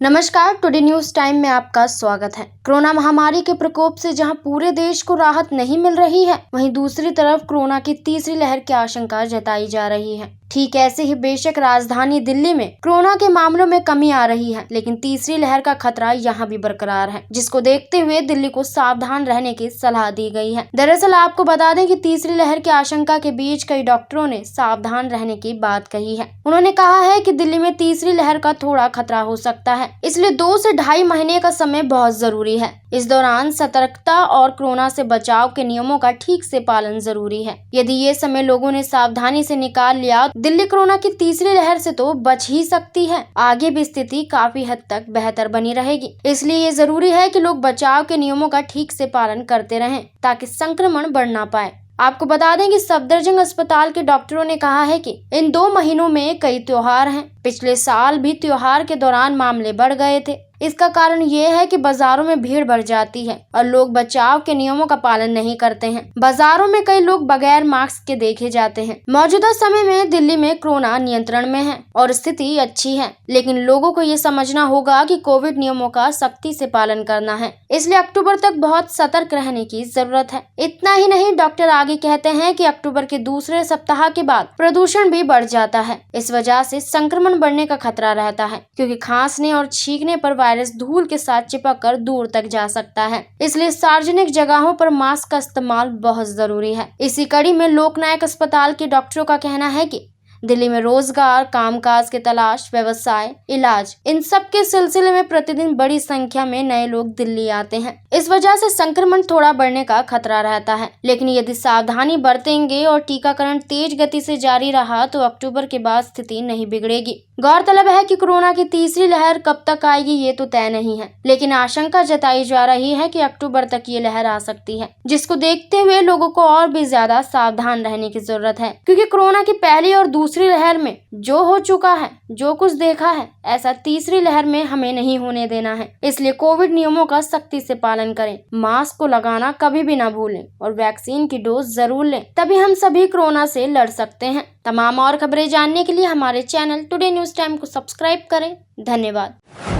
नमस्कार, today news time में आपका स्वागत है। कोरोना महामारी के प्रकोप से जहां पूरे देश को राहत नहीं मिल रही है, वहीं दूसरी तरफ कोरोना की तीसरी लहर की आशंका जताई जा रही है। ठीक ऐसे ही बेशक राजधानी दिल्ली में कोरोना के मामलों में कमी आ रही है, लेकिन तीसरी लहर का खतरा यहाँ भी बरकरार है, जिसको देखते हुए दिल्ली को सावधान रहने की सलाह दी गई है। दरअसल आपको बता दें कि तीसरी लहर की आशंका के बीच कई डॉक्टरों ने सावधान रहने की बात कही है। उन्होंने कहा है कि दिल्ली में तीसरी लहर का थोड़ा खतरा हो सकता है, इसलिए 2 से ढाई महीने का समय बहुत जरूरी है। इस दौरान सतर्कता और कोरोना से बचाव के नियमों का ठीक से पालन जरूरी है। यदि ये समय लोगों ने सावधानी से निकाल लिया, दिल्ली कोरोना की तीसरी लहर से तो बच ही सकती है। आगे भी स्थिति काफी हद तक बेहतर बनी रहेगी। इसलिए ये जरूरी है कि लोग बचाव के नियमों का ठीक से पालन करते रहें, ताकि संक्रमण बढ़ ना पाए। आपको बता दें कि सफदरजंग अस्पताल के डॉक्टरों ने कहा है कि इन 2 महीनों में कई त्योहार हैं। पिछले साल भी त्योहार के दौरान मामले बढ़ गए थे। इसका कारण ये है कि बाजारों में भीड़ बढ़ जाती है और लोग बचाव के नियमों का पालन नहीं करते हैं। बाजारों में कई लोग बगैर मास्क के देखे जाते हैं। मौजूदा समय में दिल्ली में कोरोना नियंत्रण में है और स्थिति अच्छी है, लेकिन लोगों को ये समझना होगा कि कोविड नियमों का सख्ती से पालन करना है। इसलिए अक्टूबर तक बहुत सतर्क रहने की जरूरत है। इतना ही नहीं, डॉक्टर आगे कहते हैं कि अक्टूबर के दूसरे सप्ताह के बाद प्रदूषण भी बढ़ जाता है। इस वजह से संक्रमण बढ़ने का खतरा रहता है, क्योंकि खांसने और छींकने पर वायरस धूल के साथ चिपक कर दूर तक जा सकता है। इसलिए सार्वजनिक जगहों पर मास्क का इस्तेमाल बहुत जरूरी है। इसी कड़ी में लोकनायक अस्पताल के डॉक्टरों का कहना है कि दिल्ली में रोजगार, कामकाज की तलाश, व्यवसाय, इलाज, इन सब के सिलसिले में प्रतिदिन बड़ी संख्या में नए लोग दिल्ली आते हैं। इस वजह से संक्रमण थोड़ा बढ़ने का खतरा रहता है, लेकिन यदि सावधानी बरतेंगे और टीकाकरण तेज गति से जारी रहा तो अक्टूबर के बाद स्थिति नहीं बिगड़ेगी। गौरतलब है कि कोरोना की तीसरी लहर कब तक आएगी ये तो तय नहीं है, लेकिन आशंका जताई जा रही है कि अक्टूबर तक ये लहर आ सकती है, जिसको देखते हुए लोगों को और भी ज्यादा सावधान रहने की जरूरत है। क्योंकि कोरोना की पहली और दूसरी लहर में जो हो चुका है, जो कुछ देखा है, ऐसा तीसरी लहर में हमें नहीं होने देना है। इसलिए कोविड नियमों का सख्ती से पालन करें, मास्क को लगाना कभी भी ना भूलें और वैक्सीन की डोज जरूर लें, तभी हम सभी कोरोना से लड़ सकते हैं। तमाम और खबरें जानने के लिए हमारे चैनल टुडे न्यूज टाइम को सब्सक्राइब करें। धन्यवाद।